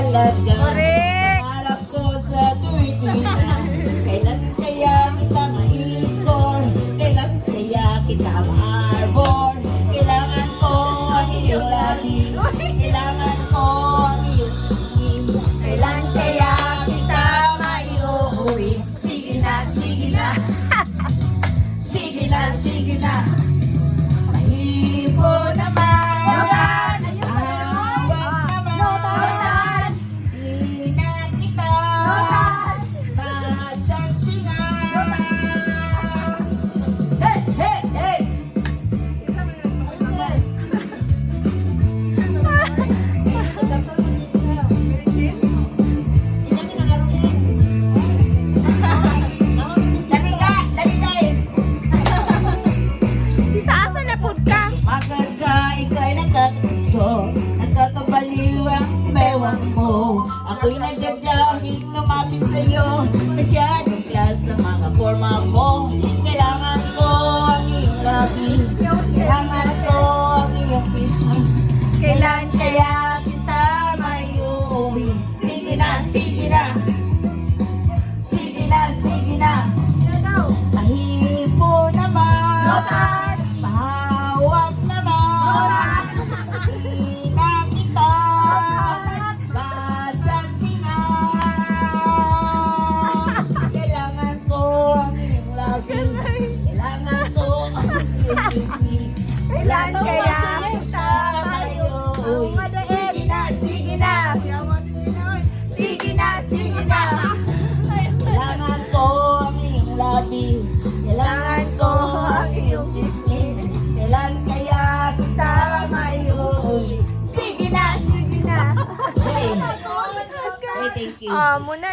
talaga. Correct. Pangarap ko sa tuwi-tuwi na. Kailan kaya kita ma-score? Kailan kaya kita ma-arbor? Kailangan ko ang iyong labi. Kailangan ko ang iyong skin. Kailan kaya kita ma-iuwi? Sige na, sige na. Sige na, sige na. Mahipo naman. Tawag naman. Di na kita matsansingan. Hey, hey, hey. Dali ka, dali tayo. Isa asa na pud ka. Bakit ka ika'y nakakso? Nakakabaliw ang bewang mo. Ako'y nagdadahig lumapit sa'yo. Masyadong class ang mga forma mo. Kailangan ko ang iyong labi. Kailangan ko ang iyong pisngi. Kailan kaya kita mayuwi? Sige na, sige na. Sige na, sige na. Mahipo naman. Mahawak naman. Di na kita matsansingan. Kailangan ko ang iyong labi. Kailangan ko ang iyong pisngi. Kailan kaya kita mayuwi? Sige na, sige na. Sige na, sige na. Kailangan ko ang iyong labi. Kailangan ko ang iyong pisngi. Kailan kaya kita mayuwi? Sige na, sige na. Hey, thank you. Muna